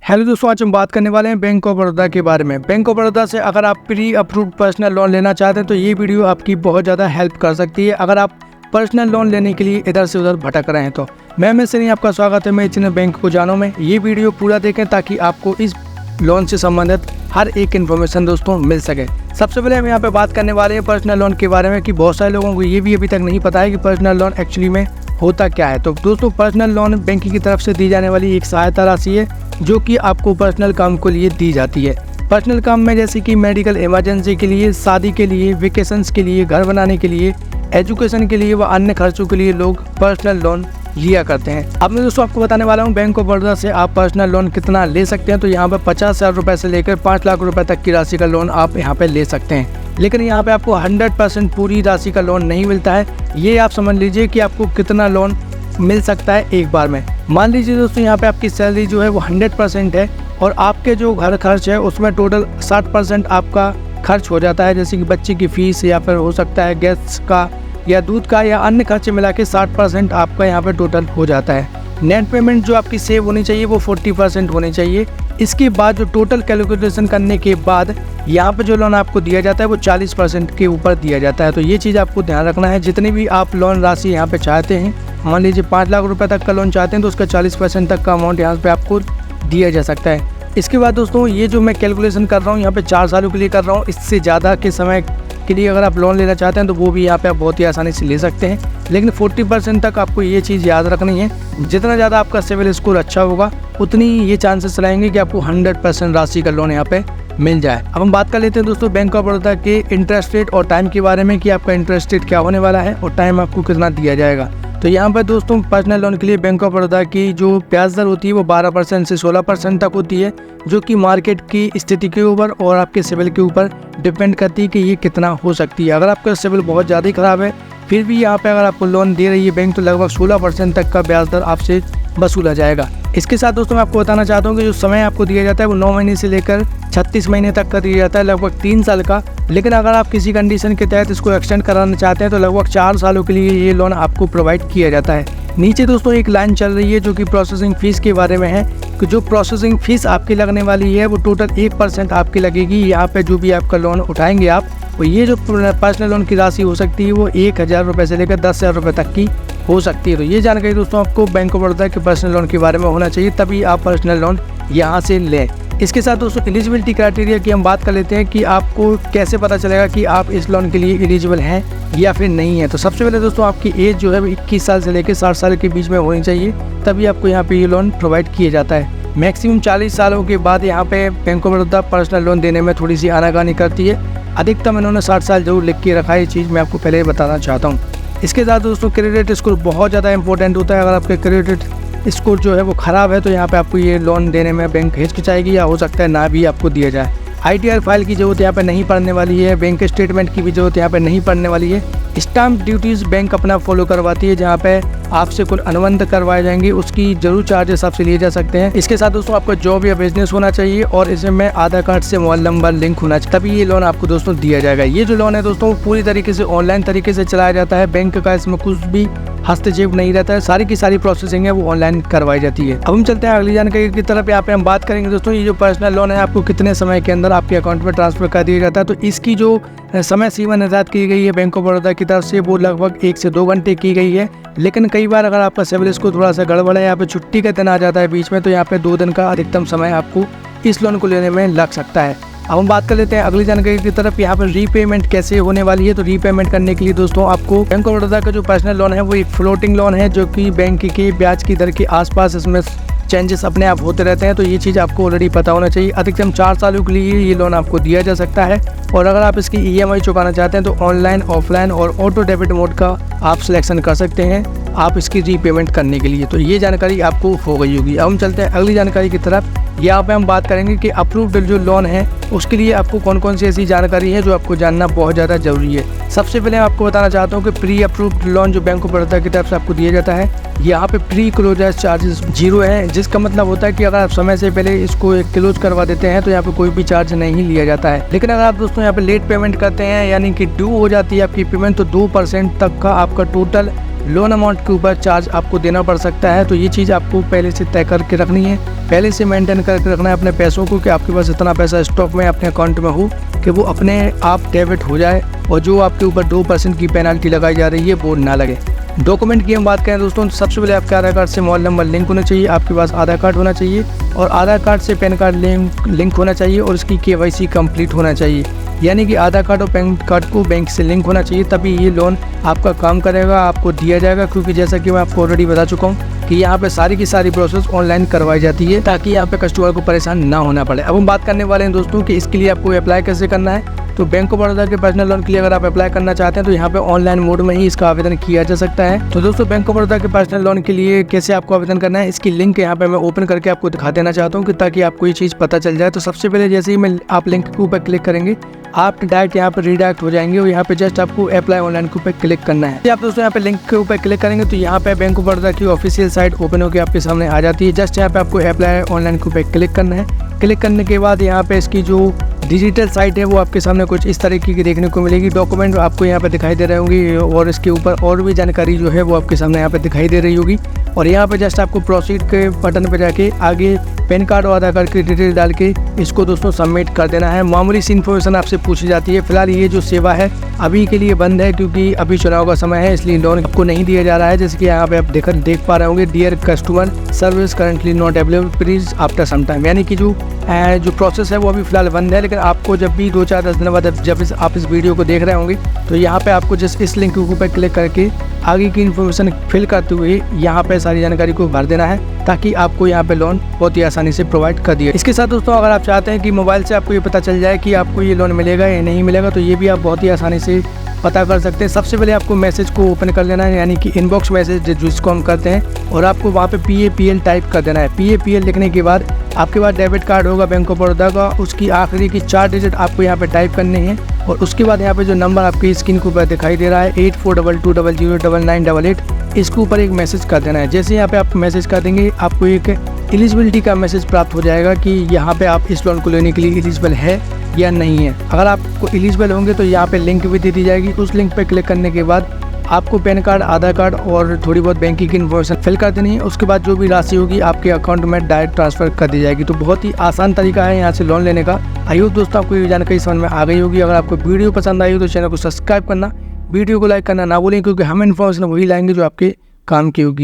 Hello दोस्तों, आज हम बात करने वाले हैं बैंक ऑफ बड़ौदा के बारे में। बैंक ऑफ बड़ौदा से अगर आप प्री अप्रूव्ड पर्सनल लोन लेना चाहते हैं तो ये वीडियो आपकी बहुत ज़्यादा हेल्प कर सकती है। अगर आप पर्सनल लोन लेने के लिए इधर से उधर भटक रहे हैं तो मैं सनी आपका स्वागत है मेरे चैनल बैंक को जानो में। ये वीडियो पूरा देखें ताकि आपको इस लोन से संबंधित हर एक इन्फॉर्मेशन दोस्तों मिल सके। सबसे पहले हम यहाँ पे बात करने वाले हैं पर्सनल लोन के बारे में कि बहुत सारे लोगों को ये भी अभी तक नहीं पता है कि पर्सनल लोन एक्चुअली में होता क्या है। तो दोस्तों, पर्सनल लोन बैंक की तरफ से दी जाने वाली एक सहायता राशि है जो कि आपको पर्सनल काम के लिए दी जाती है। पर्सनल काम में जैसे कि मेडिकल इमरजेंसी के लिए, शादी के लिए, वेकेशंस के लिए, घर बनाने के लिए, एजुकेशन के लिए व अन्य खर्चों के लिए लोग पर्सनल लोन लिया करते हैं। अब मैं दोस्तों आपको बताने वाला हूँ बैंक ऑफ बड़ौदा से आप पर्सनल लोन कितना ले सकते हैं। तो यहाँ पर 50,000 रुपये से लेकर 5 लाख रुपए तक की राशि का लोन आप यहाँ पे ले सकते हैं। लेकिन यहाँ पे आपको 100% पूरी राशि का लोन नहीं मिलता है। ये आप समझ लीजिए कि आपको कितना लोन मिल सकता है एक बार में। मान लीजिए दोस्तों, यहाँ पे आपकी सैलरी जो है वो 100% है और आपके जो घर खर्च है उसमें टोटल 60% आपका खर्च हो जाता है, जैसे कि बच्चे की फीस या फिर हो सकता है गैस का या दूध का या अन्य खर्चे मिला के 60% आपका यहाँ पे टोटल हो जाता है। नेट पेमेंट जो आपकी सेव होनी चाहिए वो 40% होनी चाहिए। इसके बाद जो टोटल कैलकुलेशन करने के बाद यहाँ पे जो लोन आपको दिया जाता है वो 40% के ऊपर दिया जाता है। तो ये चीज़ आपको ध्यान रखना है। जितनी भी आप लोन राशि यहाँ पे चाहते हैं, मान लीजिए 5 लाख रुपए तक का लोन चाहते हैं तो उसका 40% तक का अमाउंट यहाँ पे आपको दिया जा सकता है। इसके बाद दोस्तों, ये जो मैं कैलकुलेशन कर रहा हूँ यहाँ पे 4 सालों के लिए कर रहा हूँ। इससे ज़्यादा के समय के लिए अगर आप लोन लेना चाहते हैं तो वो भी यहाँ पे आप बहुत ही आसानी से ले सकते हैं। लेकिन 40% तक आपको ये चीज़ याद रखनी है। जितना ज़्यादा आपका सिविल स्कोर अच्छा होगा उतनी ये चांसेस रहेंगे कि आपको 100% राशि का लोन यहाँ पे मिल जाए। अब हम बात कर लेते हैं दोस्तों बैंक ऑफ बड़ौदा के इंटरेस्ट रेट और टाइम के बारे में कि आपका इंटरेस्ट रेट क्या होने वाला है और टाइम आपको कितना दिया जाएगा। तो यहाँ पर दोस्तों पर्सनल लोन के लिए बैंक ऑफ बड़ौदा की जो ब्याज दर होती है वो 12% से 16% तक होती है, जो कि मार्केट की स्थिति के ऊपर और आपके सिविल के ऊपर डिपेंड करती है कि ये कितना हो सकती है। अगर आपका सिविल बहुत ज़्यादा ही ख़राब है फिर भी यहाँ पे अगर आपको लोन दे रही है बैंक तो लगभग 16% तक का ब्याज दर आपसे वसूला जाएगा। इसके साथ दोस्तों मैं आपको बताना चाहता हूँ कि जो समय आपको दिया जाता है वो 9 महीने से लेकर 36 महीने तक का दिया जाता है, लगभग 3 साल का। लेकिन अगर आप किसी कंडीशन के तहत इसको एक्सटेंड कराना चाहते हैं तो लगभग 4 सालों के लिए ये लोन आपको प्रोवाइड किया जाता है। नीचे दोस्तों एक लाइन चल रही है जो कि प्रोसेसिंग फ़ीस के बारे में है कि जो प्रोसेसिंग फ़ीस आपकी लगने वाली है वो टोटल 1% आपकी लगेगी। यहाँ पे जो भी आपका लोन उठाएंगे आप, और ये जो पर्सनल लोन की राशि हो सकती है वो 1,000 रुपये से लेकर 10,000 रुपये तक की हो सकती है। तो ये जानकारी दोस्तों आपको बैंक ऑफ बड़ौदा के पर्सनल लोन के बारे में होना चाहिए, तभी आप पर्सनल लोन यहाँ से लें। इसके साथ दोस्तों एलिजिबिलिटी क्राइटेरिया की हम बात कर लेते हैं कि आपको कैसे पता चलेगा कि आप इस लोन के लिए एलिजिबल हैं या फिर नहीं है। तो सबसे पहले दोस्तों आपकी एज जो है 21 साल से लेकर 60 साल के बीच में होनी चाहिए, तभी आपको यहाँ पे ये लोन प्रोवाइड किया जाता है। मैक्सिमम 40 सालों के बाद यहाँ पे bank of Baroda personal loan देने में थोड़ी सी आनाकानी करती है। अधिकतम इन्होंने 60 साल जरूर लिख के रखा है, ये चीज़ मैं आपको पहले बताना चाहता हूँ। इसके साथ दोस्तों क्रेडिट स्कोर बहुत ज़्यादा इंपॉर्टेंट होता है। अगर आपके क्रेडिट स्कोर जो है वो ख़राब है तो यहाँ पे आपको ये लोन देने में बैंक हिचकिचाएगी या हो सकता है ना भी आपको दिया जाए। ITR फाइल की ज़रूरत यहाँ पे नहीं पड़ने वाली है, बैंक स्टेटमेंट की भी ज़रूरत यहाँ पे नहीं पड़ने वाली है। स्टाम्प ड्यूटीज़ बैंक अपना फॉलो करवाती है, जहाँ पे आपसे कुछ अनुबंध करवाए जाएंगे, उसकी जरूर चार्जेस आपसे लिए जा सकते हैं। इसके साथ दोस्तों आपका जॉब या बिजनेस होना चाहिए और इसमें आधार कार्ड से मोबाइल नंबर लिंक होना चाहिए, तभी ये लोन आपको दोस्तों दिया जाएगा। ये जो लोन है दोस्तों पूरी तरीके से ऑनलाइन तरीके से चलाया जाता है, बैंक का इसमें कुछ भी हस्तक्षेप नहीं रहता है, सारी की सारी प्रोसेसिंग है वो ऑनलाइन करवाई जाती है। अब हम चलते हैं अगली जानकारी की तरफ। यहाँ पे हम बात करेंगे दोस्तों ये जो पर्सनल लोन है आपको कितने समय के अंदर आपके अकाउंट में ट्रांसफर कर दिया जाता है। तो इसकी जो समय सीमा निर्धारित की गई है बैंक ऑफ बड़ौदा की तरफ से वो लगभग 1 से 2 घंटे की गई है। लेकिन कई बार अगर आपका सिविल स्कोर थोड़ा सा गड़बड़ है, यहाँ पे छुट्टी का दिन आ जाता है बीच में, तो यहाँ पे 2 दिन का अधिकतम समय आपको इस लोन को लेने में लग सकता है। अब हम बात कर लेते हैं अगली जानकारी की तरफ। यहाँ पर रीपेमेंट कैसे होने वाली है। तो रीपेमेंट करने के लिए दोस्तों आपको बैंक ऑफ बड़ौदा का जो पर्सनल लोन है वो एक फ्लोटिंग लोन है, जो कि बैंक की ब्याज की दर के आसपास इसमें चेंजेस अपने आप होते रहते हैं। तो ये चीज़ आपको ऑलरेडी पता होना चाहिए। अधिकतम 4 सालों के लिए ये लोन आपको दिया जा सकता है और अगर आप इसकी EMI चुकाना चाहते हैं तो ऑनलाइन, ऑफलाइन और ऑटो डेबिट मोड का आप सिलेक्शन कर सकते हैं आप इसकी रीपेमेंट करने के लिए। तो ये जानकारी आपको हो गई होगी। अब हम चलते हैं अगली जानकारी की तरफ। यहाँ पे हम बात करेंगे कि अप्रूव्ड जो लोन है उसके लिए आपको कौन कौन सी ऐसी जानकारी है जो आपको जानना बहुत ज़्यादा जरूरी है। सबसे पहले मैं आपको बताना चाहता हूँ कि प्री अप्रूव्ड लोन जो बैंक ऑफ बड़ौदा की तरफ से आपको दिया जाता है, यहाँ पे प्री क्लोजर चार्जेस 0 है, जिसका मतलब होता है कि अगर आप समय से पहले इसको क्लोज करवा देते हैं तो यहाँ पे कोई भी चार्ज नहीं लिया जाता है। लेकिन अगर आप दोस्तों यहाँ पे लेट पेमेंट करते हैं यानी कि ड्यू हो जाती है आपकी पेमेंट, तो 2% तक का आपका टोटल लोन अमाउंट के ऊपर चार्ज आपको देना पड़ सकता है। तो ये चीज़ आपको पहले से तय करके रखनी है, पहले से मेंटेन करके रखना है अपने पैसों को कि आपके पास इतना पैसा स्टॉक में अपने अकाउंट में हो कि वो अपने आप डेबिट हो जाए और जो आपके ऊपर 2% की पेनल्टी लगाई जा रही है वो ना लगे। डॉक्यूमेंट की हम बात करें दोस्तों, तो सबसे पहले आपके आधार कार्ड से मोबाइल नंबर लिंक होना चाहिए, आपके पास आधार कार्ड होना चाहिए और आधार कार्ड से पैन कार्ड लिंक होना चाहिए और उसकी KYC कंप्लीट होना चाहिए। यानी कि आधार कार्ड और पैन कार्ड को बैंक से लिंक होना चाहिए, तभी ये लोन आपका काम करेगा, आपको दिया जाएगा। क्योंकि जैसा कि मैं आपको ऑलरेडी बता चुका हूँ कि यहाँ पे सारी की सारी प्रोसेस ऑनलाइन करवाई जाती है ताकि यहाँ पे कस्टमर को परेशान ना होना पड़े। अब हम बात करने वाले हैं दोस्तों कि इसके लिए आपको अप्लाई कैसे करना है। तो बैंक ऑफ बड़ौदा के पर्सनल लोन के लिए अगर आप अप्लाई करना चाहते हैं तो यहाँ पे ऑनलाइन मोड में ही इसका आवेदन किया जा सकता है। तो दोस्तों बैंक ऑफ बड़ौदा के पर्सनल लोन के लिए कैसे आपको आवेदन करना है, इसकी लिंक यहाँ पे मैं ओपन करके आपको दिखा देना चाहता हूँ कि ताकि आपको ये चीज़ पता चल जाए। तो सबसे पहले जैसे ही आप लिंक के ऊपर क्लिक करेंगे आप डायरेक्ट यहाँ पे रीडायरेक्ट हो जाएंगे और यहाँ पे जस्ट आपको अप्लाई ऑनलाइन के ऊपर क्लिक करना है। आप दोस्तों यहाँ पे लिंक के ऊपर क्लिक करेंगे तो यहाँ पे बैंक ऑफ बड़ौदा की ऑफिशियल साइट ओपन होकर आपके सामने आ जाती है। जस्ट यहाँ पे आपको अप्लाई ऑनलाइन के ऊपर क्लिक करना है। क्लिक करने के बाद यहाँ पे इसकी जो डिजिटल साइट है वो आपके सामने कुछ इस तरीके की देखने को मिलेगी। डॉक्यूमेंट आपको यहाँ पे दिखाई दे रहे होंगे और इसके ऊपर और भी जानकारी जो है वो आपके सामने यहाँ पे दिखाई दे रही होगी। और यहाँ पे जस्ट आपको प्रोसीड के बटन पे जाके आगे पैन कार्ड और आधार कार्ड की डिटेल डाल के इसको दोस्तों सबमिट कर देना है। मामूली सी इन्फॉर्मेशन आपसे पूछी जाती है। फिलहाल ये जो सेवा है अभी के लिए बंद है क्योंकि अभी चुनाव का समय है, इसलिए लोन आपको नहीं दिया जा रहा है। जैसे कि यहाँ पे आप देख पा रहे होंगे, dear customer service currently not available, please after some time. यानी कि जो प्रोसेस है वो अभी फिलहाल बंद है, लेकिन आपको जब भी 2-4-10 दिन बाद जब आप इस वीडियो को देख रहे होंगे तो यहाँ पे आपको जस्ट इस लिंक के ऊपर क्लिक करके आगे की इन्फॉर्मेशन फिल करते हुए यहाँ पे सारी जानकारी को भर देना है ताकि आपको यहाँ पे लोन बहुत ही आसानी से प्रोवाइड कर दिया। इसके साथ दोस्तों अगर आप चाहते हैं कि मोबाइल से आपको ये पता चल जाए कि आपको ये लोन मिलेगा या नहीं मिलेगा तो ये भी आप बहुत ही आसानी से पता कर सकते हैं। सबसे पहले आपको मैसेज को ओपन कर लेना है, यानी कि इनबॉक्स मैसेज जिसको हम करते हैं, और आपको वहाँ पे PAPL टाइप कर देना है। PAPL लिखने के बाद आपके पास डेबिट कार्ड होगा बैंक ऑफ बड़ौदा का, उसकी आखिरी की 4 डिजिट आपको यहाँ पे टाइप करनी है और उसके बाद यहाँ पे जो नंबर आपकी स्क्रीन के ऊपर दिखाई दे रहा है 8422009988, इसके ऊपर एक मैसेज कर देना है। जैसे यहाँ पे आप मैसेज कर देंगे आपको एक एलिजिबिलिटी का मैसेज प्राप्त हो जाएगा कि यहाँ पे आप इस लोन को लेने के लिए एलिजिबल है या नहीं है। अगर आपको एलिजिबल होंगे तो यहाँ पे लिंक भी दे दी जाएगी। उस लिंक पे क्लिक करने के बाद आपको पैन कार्ड, आधार कार्ड और थोड़ी बहुत बैंकिंग की इन्फॉर्मेशन फिल कर देनी है। उसके बाद जो भी राशि होगी आपके अकाउंट में डायरेक्ट ट्रांसफर कर दी जाएगी। तो बहुत ही आसान तरीका है यहाँ से लोन लेने का। आई होप दोस्तों आपको ये जानकारी समझ में आ गई होगी। अगर आपको वीडियो पसंद आई हो तो चैनल को सब्सक्राइब करना, वीडियो को लाइक करना ना भूलें, क्योंकि हम इन्फॉर्मेशन वही लाएंगे जो आपके काम की होगी।